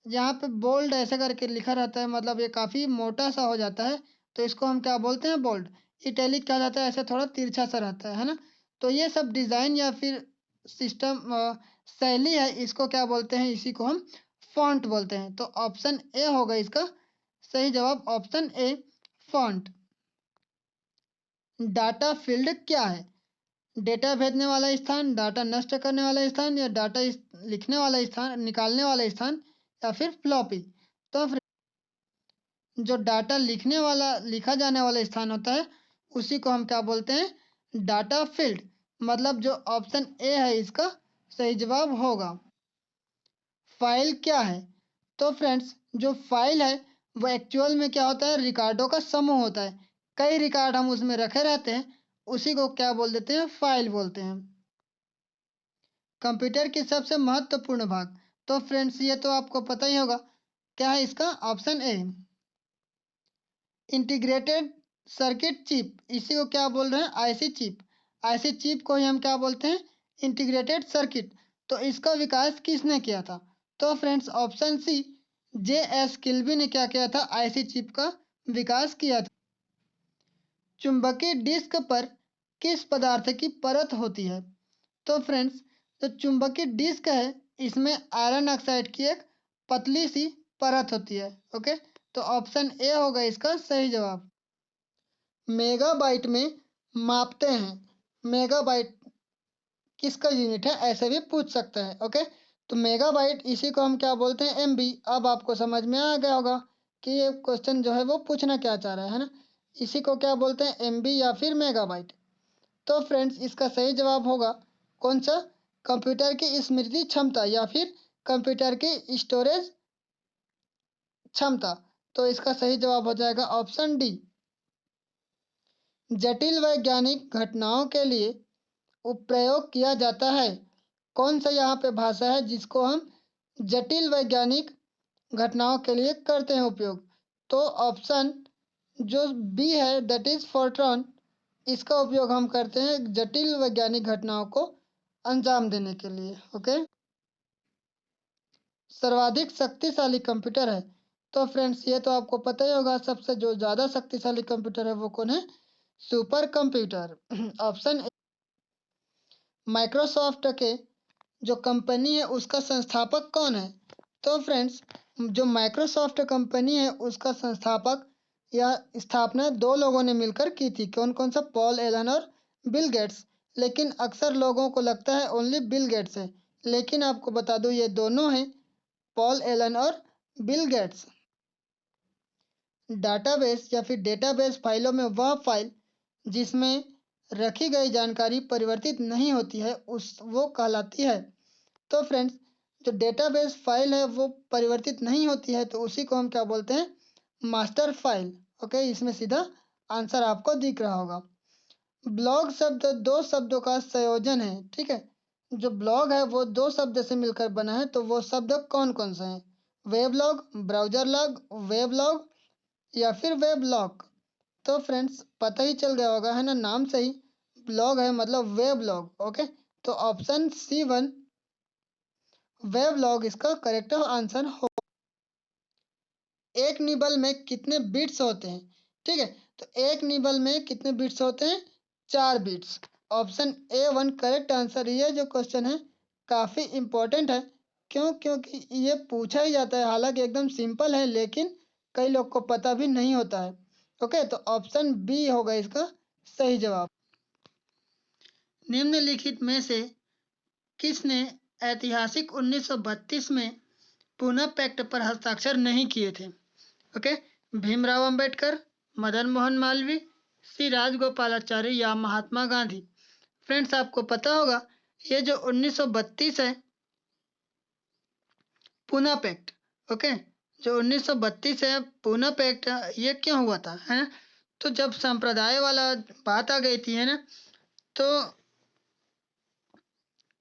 यहाँ पे बोल्ड ऐसे करके लिखा रहता है, मतलब ये काफ़ी मोटा सा हो जाता है, तो इसको हम क्या बोलते हैं बोल्ड। इटैलिक कहा जाता है, ऐसे थोड़ा तिरछा सा रहता है ना। तो ये सब डिज़ाइन या फिर सिस्टम शैली है, इसको क्या बोलते हैं, इसी को हम फॉन्ट बोलते हैं। तो ऑप्शन ए होगा इसका सही जवाब। Option A font. Data field क्या है? डेटा भेजने वाला स्थान, डाटा नष्ट करने वाला स्थान, या डाटा लिखने वाला स्थान, निकालने वाला स्थान, या फिर फ्लॉपी। तो फिर जो डाटा लिखा जाने वाला स्थान होता है, उसी को हम क्या बोलते हैं, डाटा फील्ड। मतलब जो ऑप्शन ए है इसका सही जवाब होगा। फाइल क्या है? तो फ्रेंड्स, जो फाइल है वो एक्चुअल में क्या होता है, रिकॉर्डों का समूह होता है। कई रिकॉर्ड हम उसमें रखे रहते हैं, उसी को क्या बोल देते हैं, फाइल बोलते हैं। कंप्यूटर की सबसे महत्वपूर्ण भाग। तो फ्रेंड्स, ये तो आपको पता ही होगा। क्या है इसका? Option A integrated circuit chip. इसी को क्या बोल रहे हैं, आईसी चिप। आईसी चिप को ही हम क्या बोलते हैं, इंटीग्रेटेड सर्किट। तो इसका विकास किसने किया था? तो friends, option C J S Kilby ने क्या किया था, आईसी चिप का विकास किया था। चुंबकीय डिस्क पर किस पदार्थ की परत होती है? तो फ्रेंड्स, जो चुंबकीय डिस्क है, इसमें आयरन ऑक्साइड की एक पतली सी परत होती है। ओके, तो ऑप्शन ए होगा इसका सही जवाब। मेगाबाइट में मापते हैं। मेगाबाइट किसका यूनिट है, ऐसे भी पूछ सकता है। ओके, तो मेगाबाइट, इसी को हम क्या बोलते हैं, एमबी। अब आपको समझ में आ गया होगा कि ये क्वेश्चन जो है वो पूछना क्या चाह रहा है ना। इसी को क्या बोलते हैं, एमबी या फिर मेगाबाइट। तो फ्रेंड्स, इसका सही जवाब होगा कौन सा, कंप्यूटर की स्मृति क्षमता या फिर कंप्यूटर की स्टोरेज क्षमता। तो इसका सही जवाब हो जाएगा ऑप्शन डी। जटिल वैज्ञानिक घटनाओं के लिए प्रयोग किया जाता है। कौन सा यहाँ पे भाषा है जिसको हम जटिल वैज्ञानिक घटनाओं के लिए करते हैं उपयोग? तो ऑप्शन जो बी है, दैट इज फोर्ट्रॉन। इसका उपयोग हम करते हैं जटिल वैज्ञानिक घटनाओं को अंजाम देने के लिए। ओके, सर्वाधिक शक्तिशाली कंप्यूटर है। तो फ्रेंड्स, ये तो आपको पता ही होगा, सबसे जो ज़्यादा शक्तिशाली कंप्यूटर है वो कौन है, super computer. Option A. Microsoft के जो कंपनी है उसका संस्थापक कौन है? तो फ्रेंड्स, जो माइक्रोसॉफ्ट कंपनी है उसका संस्थापक या स्थापना दो लोगों ने मिलकर की थी। कौन कौन सा? पॉल एलन और बिल गेट्स। लेकिन अक्सर लोगों को लगता है ओनली बिल गेट्स है, लेकिन आपको बता दूं ये दोनों हैं, पॉल एलन और बिल गेट्स। डाटाबेस या फिर डेटाबेस फाइलों में वह फाइल जिसमें रखी गई जानकारी परिवर्तित नहीं होती है, उस वो कहलाती है। तो फ्रेंड्स, जो डेटाबेस फाइल है वो परिवर्तित नहीं होती है, तो उसी को हम क्या बोलते हैं, मास्टर फाइल। ओके, इसमें सीधा आंसर आपको दिख रहा होगा। ब्लॉग शब्द दो शब्दों का संयोजन है। ठीक है, जो ब्लॉग है वो दो शब्द से मिलकर बना है, तो वो शब्द कौन कौन से हैं? वेबलॉग, ब्राउजर लॉग, वेबलॉग, या फिर वेबलॉग। तो फ्रेंड्स, पता ही चल गया होगा है ना, नाम से ही ब्लॉग है मतलब वेबलॉग। ओके, तो ऑप्शन सी वन वेबलॉग इसका करेक्ट आंसर हो। एक निबल में कितने बिट्स होते हैं? ठीक है, तो एक निबल में कितने बिट्स होते हैं, 4 bits. Option A one correct answer. ये जो क्वेश्चन है काफ़ी इम्पोर्टेंट है। क्यों? क्योंकि ये पूछा ही जाता है, हालांकि एकदम सिंपल है, लेकिन कई लोग को पता भी नहीं होता है। ओके, तो ऑप्शन बी होगा इसका सही जवाब। निम्नलिखित में से किसने ऐतिहासिक 1932 में पुणे पैक्ट पर हस्ताक्षर नहीं किए थे? ओके, भीमराव अंबेडकर, मदन मोहन मालवीय, श्री राजगोपालाचारी, या महात्मा गांधी। फ्रेंड्स, आपको पता होगा ये जो 1932 है पुणे पैक्ट। ओके, जो 1932 है पुणे पैक्ट, ये क्यों हुआ था, है ना? तो जब संप्रदाय वाला बात आ गई थी, है ना, तो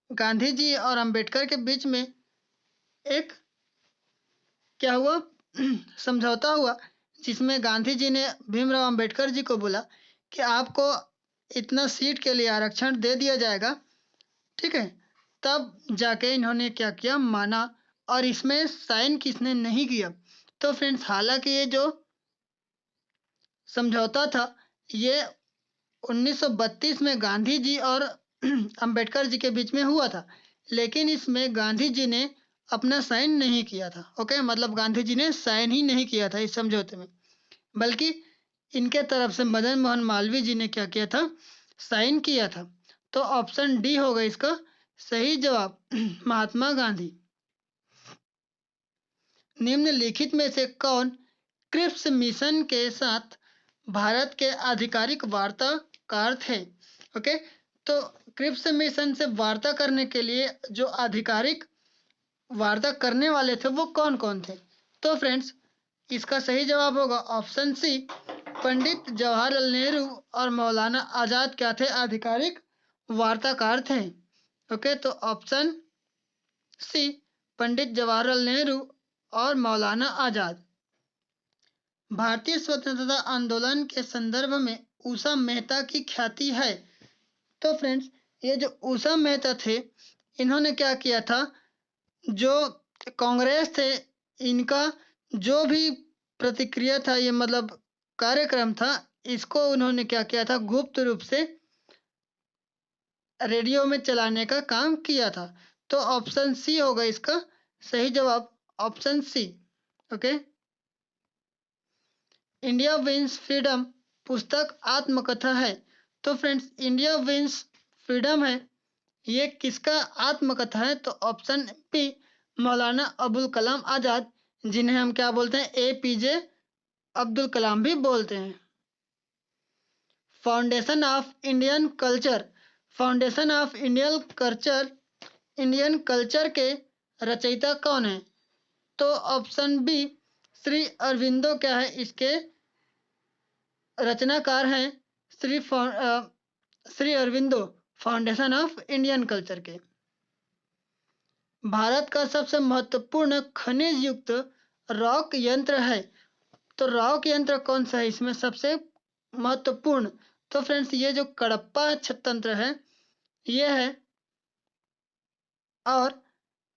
गांधी जी और अंबेडकर के बीच में एक क्या हुआ समझौता हुआ, जिसमें गांधी जी ने भीमराव अंबेडकर जी को बोला कि आपको इतना सीट के लिए आरक्षण दे दिया जाएगा, ठीक है। तब जाके इन्होंने क्या किया, माना। और इसमें साइन किसने नहीं किया? तो फ्रेंड्स, हालांकि ये जो समझौता था ये 1932 में गांधी जी और अंबेडकर जी के बीच में हुआ था, लेकिन इसमें गांधी जी ने अपना साइन नहीं किया था। ओके, मतलब गांधी जी ने साइन ही नहीं किया था इस समझौते में, बल्कि इनके तरफ से मदन मोहन मालवीय जी ने क्या किया था, साइन किया था। तो ऑप्शन डी होगा इसका सही जवाब, महात्मा गांधी। निम्नलिखित में से कौन क्रिप्स मिशन के साथ भारत के आधिकारिक वार्ताकार थे? ओके, तो क्रिप्स मिशन से वार्ता करने के लिए जो आधिकारिक वार्ता करने वाले थे वो कौन कौन थे? तो फ्रेंड्स, इसका सही जवाब होगा ऑप्शन सी, पंडित जवाहरलाल नेहरू और मौलाना आजाद क्या थे, आधिकारिक वार्ताकार थे। ओके, तो ऑप्शन सी, पंडित जवाहरलाल नेहरू और मौलाना आजाद। भारतीय स्वतंत्रता आंदोलन के संदर्भ में उषा मेहता की ख्याति है। तो फ्रेंड्स, ये जो उषा मेहता थे, इन्होंने क्या किया था, जो कांग्रेस थे इनका जो भी प्रतिक्रिया था, ये मतलब कार्यक्रम था, इसको उन्होंने क्या किया था, गुप्त रूप से रेडियो में चलाने का काम किया था। तो ऑप्शन सी होगा इसका सही जवाब, option C. Okay, India wins freedom पुस्तक आत्मकथा है। तो फ्रेंड्स, इंडिया विंस फ्रीडम है, ये किसका आत्मकथा है? तो ऑप्शन बी, मौलाना अबुल कलाम आजाद, जिन्हें हम क्या बोलते हैं, एपीजे अब्दुल कलाम भी बोलते हैं। Foundation of Indian culture, foundation of Indian culture के रचयिता कौन है? तो ऑप्शन बी, श्री अरविंदो क्या है, इसके रचनाकार हैं Shri Aurobindo, foundation of Indian culture के। भारत का सबसे महत्वपूर्ण खनिज युक्त रॉक यंत्र है। तो रॉक यंत्र कौन सा है इसमें सबसे महत्वपूर्ण? तो फ्रेंड्स, ये जो कडप्पा तंत्र है ये है, और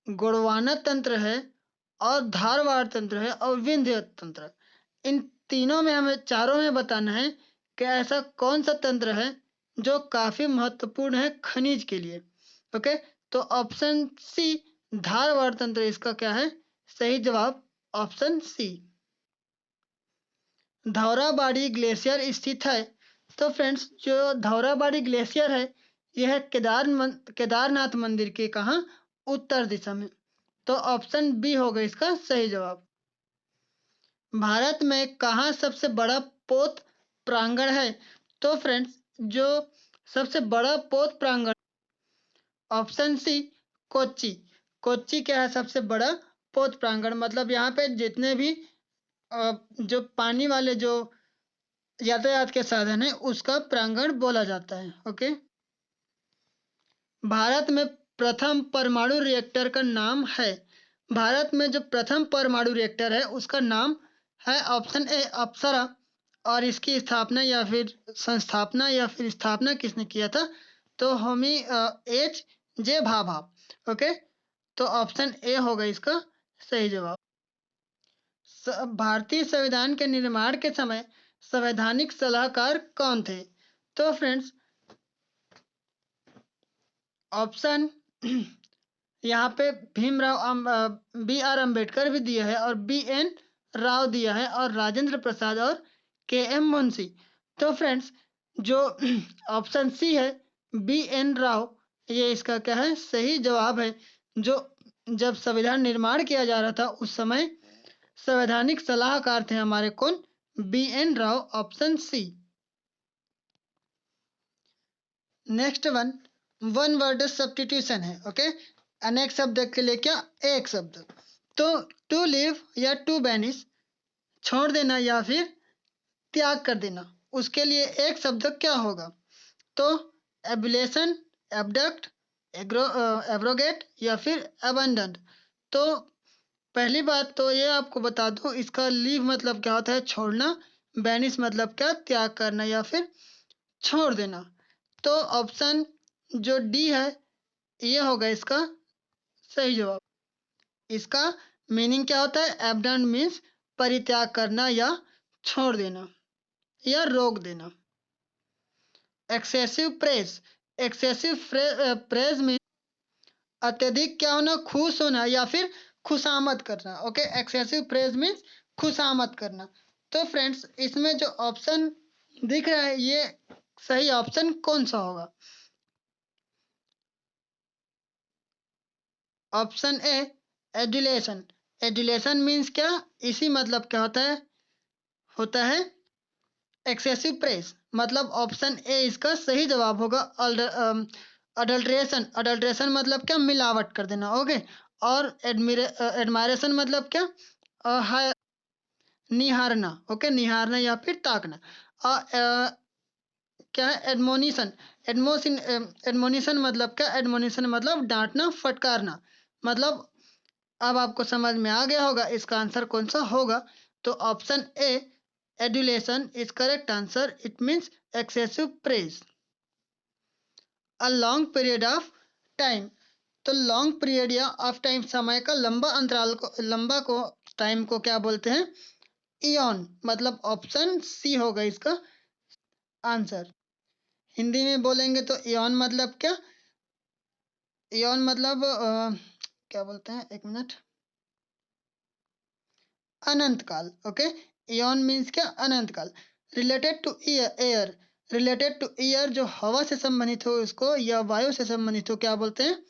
गोंडवाना तंत्र है, और धारवाड़ तंत्र है, और विंध्य तंत्र। इन तीनों में हमें, चारों में बताना है कि ऐसा कौन सा तंत्र है जो काफी महत्वपूर्ण है खनिज के लिए। ओके, तो ऑप्शन सी, धारवाड़ तंत्र इसका क्या है, सही जवाब, ऑप्शन सी। धौराबाड़ी ग्लेशियर स्थित है। तो फ्रेंड्स, जो धौराबाड़ी ग्लेशियर है यह केदारनाथ मंदिर के कहाँ, उत्तर दिशा में। तो ऑप्शन बी होगा इसका सही जवाब। भारत में कहाँ सबसे बड़ा पोत प्रांगण है? तो फ्रेंड्स, जो सबसे बड़ा पोत प्रांगण, ऑप्शन सी, कोच्चि। कोच्चि क्या है, सबसे बड़ा पोत प्रांगण, मतलब यहाँ पे जितने भी जो पानी वाले जो यातायात के साधन है उसका प्रांगण बोला जाता है। ओके, भारत में प्रथम परमाणु रिएक्टर का नाम है। भारत में जो प्रथम परमाणु रिएक्टर है उसका नाम है ऑप्शन ए, अप्सरा। और इसकी स्थापना या फिर संस्थापना या फिर स्थापना किसने किया था? तो Homi H J Bhabha. Okay, तो ऑप्शन ए होगा इसका सही जवाब। भारतीय संविधान के निर्माण के समय संवैधानिक सलाहकार कौन थे? तो फ्रेंड्स, ऑप्शन यहाँ पे बी आर अम्बेडकर भी दिया है, और बी एन राव दिया है, और राजेंद्र प्रसाद, और के एम मुंशी। तो फ्रेंड्स, जो ऑप्शन सी है, बी एन राव, ये इसका क्या है, सही जवाब है। जो जब संविधान निर्माण किया जा रहा था उस समय संवैधानिक सलाहकार थे हमारे कौन, B N Rao, option C. Next one word substitution है। ओके, अनेक शब्द के लिए क्या, एक शब्द। तो टू लिव या टू बैनिश, छोड़ देना या फिर त्याग कर देना, उसके लिए एक शब्द क्या होगा? तो एबुलेशन, एबडक्ट, एब्रोगेट या फिर अबंडन। तो पहली बात तो ये आपको बता दूं, इसका लीव मतलब क्या होता है, छोड़ना। बैनिश मतलब क्या, त्याग करना या फिर छोड़ देना। तो ऑप्शन जो डी है ये होगा इसका सही जवाब। इसका मीनिंग क्या होता है, एबडन मीन्स परित्याग करना या छोड़ देना या रोक देना। Excessive praise, excessive praise mean अत्यधिक क्या होना, खुश होना या फिर खुशामद करना। ओके, एक्सेसिव प्रेज मीन्स खुशामद करना। तो फ्रेंड्स इसमें जो ऑप्शन दिख रहा है ये सही ऑप्शन कौन सा होगा? Option A adulation. Adulation means क्या, इसी मतलब क्या होता है एक्सेसिव प्रेस। मतलब ऑप्शन ए इसका सही जवाब होगा। अडल्ट्रेशन, अडल्ट्रेशन मतलब क्या, मिलावट कर देना। ओके, और एडमायरेशन मतलब क्या, निहारना। ओके, निहारना या फिर ताकना। क्या है एडमोनिशन, एडमोनिशन मतलब क्या, एडमोनिशन मतलब डांटना, फटकारना। मतलब अब आपको समझ में आ गया होगा इसका आंसर कौन सा होगा। तो option A adulation is correct answer. It means excessive praise. A long period of time. तो लॉन्ग पीरियड या ऑफ टाइम, समय का लंबा अंतराल को, लंबा को, टाइम को क्या बोलते हैं, इयॉन। मतलब ऑप्शन सी होगा इसका आंसर। हिंदी में बोलेंगे तो इयॉन मतलब क्या, इयॉन मतलब क्या बोलते हैं, एक मिनट, अनंत काल। ओके, इयॉन मीन्स क्या, अनंत काल। Related to air, related to air जो हवा से संबंधित हो उसको, या वायु से संबंधित हो, क्या बोलते हैं,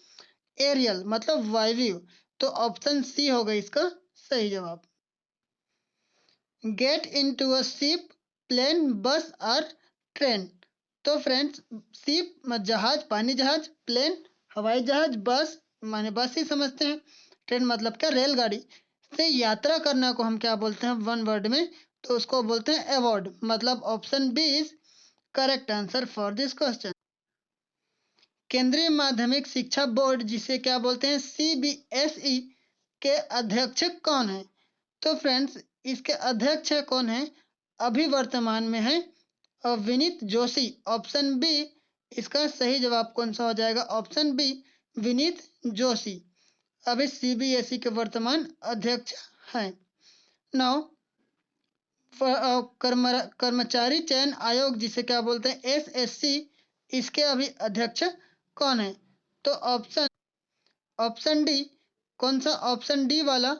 एरियल मतलब वायु। तो ऑप्शन सी होगा इसका सही जवाब। Get into a ship, plane, bus और ट्रेन। तो फ्रेंड्स शिप जहाज, पानी जहाज, प्लेन हवाई जहाज, बस माने बस ही समझते हैं, ट्रेन मतलब क्या, रेलगाड़ी से यात्रा करना को हम क्या बोलते हैं वन वर्ड में, तो उसको बोलते हैं अवॉर्ड। मतलब option B is correct answer for this question. केंद्रीय माध्यमिक शिक्षा बोर्ड जिसे क्या बोलते हैं, सीबीएसई के अध्यक्ष कौन है? तो फ्रेंड्स इसके अध्यक्ष कौन है, अभी वर्तमान में है विनीत जोशी। ऑप्शन बी इसका सही जवाब कौन सा हो जाएगा, ऑप्शन बी विनीत जोशी अभी सीबीएसई के वर्तमान अध्यक्ष हैं। नौ कर्मचारी चयन आयोग जिसे क्या बोलते हैं, एसएससी, इसके अभी अध्यक्ष कौन है? तो ऑप्शन ऑप्शन डी, कौन सा, ऑप्शन डी वाला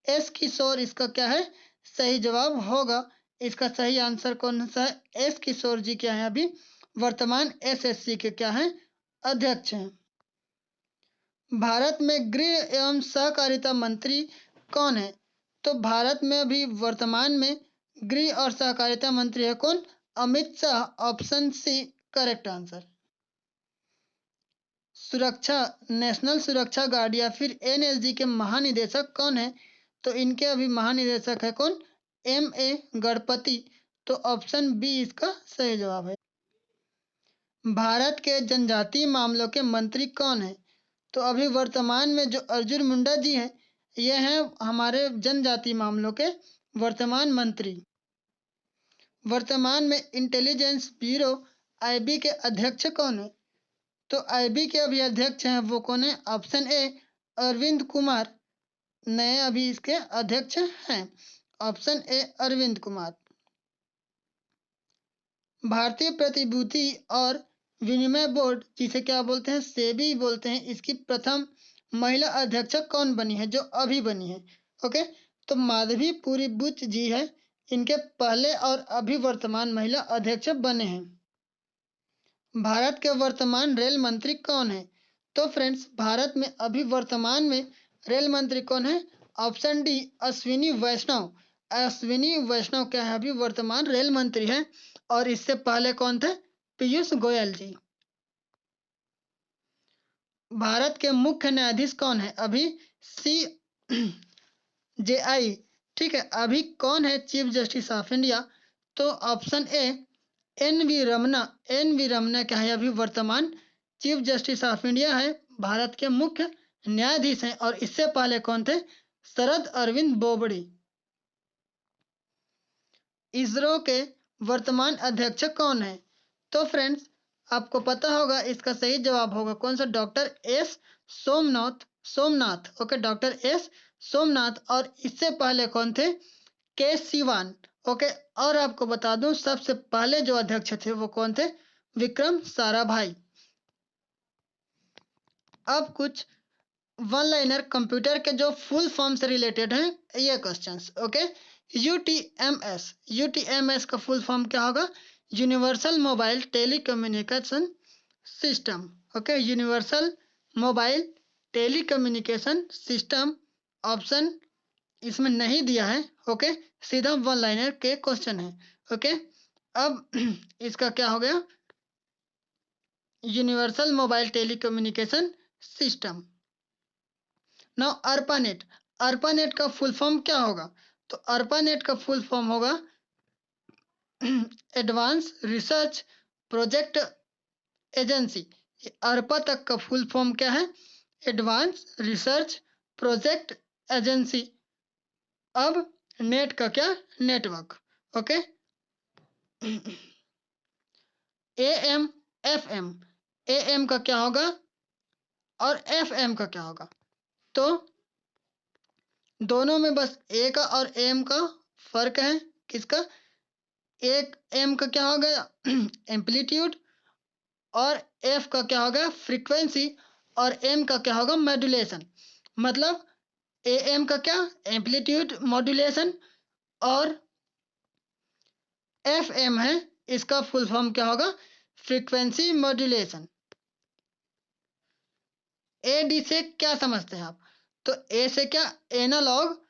एस किशोर इसका क्या है सही जवाब होगा। इसका सही आंसर कौन सा है, एस किशोर जी क्या है अभी वर्तमान एसएससी के क्या हैं, अध्यक्ष हैं। भारत में गृह एवं सहकारिता मंत्री कौन है? तो भारत में अभी वर्तमान में गृह और सहकारिता मंत्री है कौन, Amit Shah. Option C correct answer. सुरक्षा, नेशनल सुरक्षा गार्ड या फिर एनएसजी के महानिदेशक कौन है? तो इनके अभी महानिदेशक है कौन, एम ए गणपति। तो ऑप्शन बी इसका सही जवाब है। भारत के जनजातीय मामलों के मंत्री कौन है? तो अभी वर्तमान में जो अर्जुन मुंडा जी हैं ये हैं हमारे जनजातीय मामलों के वर्तमान मंत्री। वर्तमान में इंटेलिजेंस ब्यूरो आईबी के अध्यक्ष कौन है? तो आईबी के अभी अध्यक्ष हैं वो कौन है, ऑप्शन ए अरविंद कुमार नए अभी इसके अध्यक्ष हैं। Option A Arvind Kumar. भारतीय प्रतिभूति और विनिमय बोर्ड जिसे क्या बोलते हैं, सेबी बोलते हैं, इसकी प्रथम महिला अध्यक्ष कौन बनी है, जो अभी बनी है? ओके, तो माधवी पुरी बुच जी है इनके पहले और अभी वर्तमान महिला अध्यक्ष बने हैं। भारत के वर्तमान रेल मंत्री कौन है? तो फ्रेंड्स भारत में अभी वर्तमान में रेल मंत्री कौन है, ऑप्शन डी अश्विनी वैष्णव। अश्विनी वैष्णव क्या है अभी वर्तमान रेल मंत्री है, और इससे पहले कौन थे, पीयूष गोयल जी। भारत के मुख्य न्यायाधीश कौन है अभी, सी जे आई, ठीक है, अभी कौन है चीफ जस्टिस ऑफ इंडिया? तो option A N V Ramana क्या है, अभी वर्तमान चीफ जस्टिस ऑफ इंडिया है, भारत के मुख्य न्यायाधीश हैं। और इससे पहले कौन थे? शरद अरविंद बोबड़े। इसरो के वर्तमान अध्यक्ष कौन है? तो फ्रेंड्स आपको पता होगा, इसका सही जवाब होगा कौन सा? Doctor S Somnath. Okay, doctor S Somnath. और इससे पहले कौन थे? के सिवान। ओके, और आपको बता दूं सबसे पहले जो अध्यक्ष थे वो कौन थे? विक्रम साराभाई। अब कुछ वन लाइनर कंप्यूटर के जो फुल फॉर्म से रिलेटेड हैं ये क्वेश्चंस। ओके, यूटीएमएस का फुल फॉर्म क्या होगा? Universal mobile telecommunication system. Okay, universal mobile telecommunication system. Option इसमें नहीं दिया है। ओके, सीधा वन लाइनर के क्वेश्चन है। ओके, अब इसका क्या हो गया? Universal mobile telecommunication system. Now ARPANET का फुल फॉर्म क्या होगा? तो अर्पानेट का फुल फॉर्म होगा advance research project agency. Arpa तक का फुल फॉर्म क्या है? Advance research project agency. अब नेट का क्या? Network. Okay, am FM. Am का क्या होगा और एफएम का क्या होगा? तो दोनों में बस ए का और एम का फर्क है। किसका? एक एम का क्या होगा? एम्पलीट्यूड। और एफ का क्या होगा? फ्रीक्वेंसी। और एम का क्या होगा? मॉड्यूलेशन। मतलब ए एम का क्या? Amplitude modulation. और एफ एम है, इसका फुल फॉर्म क्या होगा? Frequency modulation. ए डी से क्या समझते हैं आप? तो ए से क्या? Analog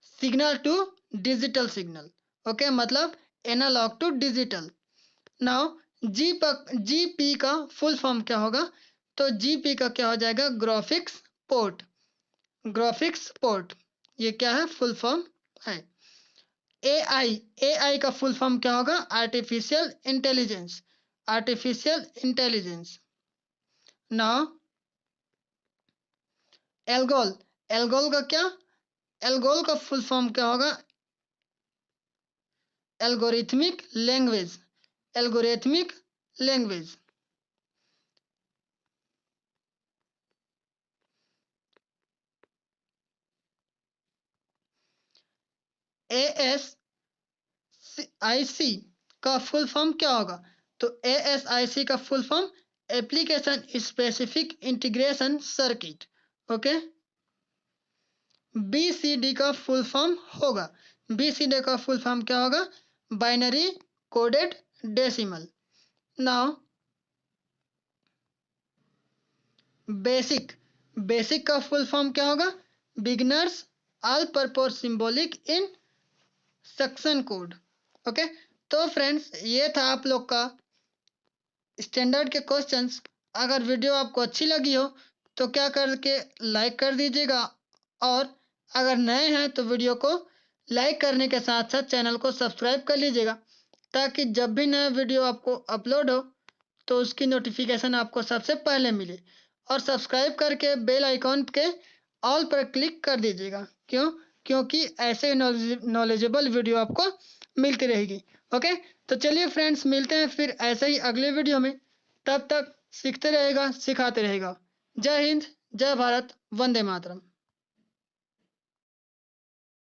signal to digital signal. Okay, मतलब analog to digital. Now GP का फुल फॉर्म क्या होगा? तो जीपी का क्या हो जाएगा? Graphics port. ग्राफिक्स पोर्ट ये क्या है? फुल फॉर्म है। एआई का फुल फॉर्म क्या होगा? Artificial intelligence. Artificial intelligence. Now ALGOL. ALGOL का क्या? एल्गोल का फुल फॉर्म क्या होगा? Algorithmic language. Algorithmic language. ASIC का फुल फॉर्म क्या होगा? तो एएसआईसी का full form application specific integration circuit. Okay, BCD का फुल फॉर्म होगा, बीसीडी का फुल फॉर्म क्या होगा? Binary coded decimal. Now basic का फुल फॉर्म क्या होगा? बिगिनर्स ऑल पर्पस सिंबॉलिक इन सक्शन कोड। ओके, तो फ्रेंड्स ये था आप लोग का स्टैंडर्ड के क्वेश्चंस। अगर वीडियो आपको अच्छी लगी हो तो क्या करके लाइक कर दीजिएगा। और अगर नए हैं तो वीडियो को लाइक करने के साथ साथ चैनल को सब्सक्राइब कर लीजिएगा, ताकि जब भी नया वीडियो आपको अपलोड हो तो उसकी नोटिफिकेशन आपको सबसे पहले मिले। और सब्सक्राइब करके बेल आइकॉन के ऑल पर क्लिक कर दीजिएगा। क्योंकि ऐसे नॉलेजेबल वीडियो आपको मिलती रहेगी। ओके, तो चलिए फ्रेंड्स, मिलते हैं फिर ऐसे ही अगले वीडियो में। तब तक सीखते रहेगा, सिखाते रहेगा। जय हिंद, जय भारत, वंदे मातरम।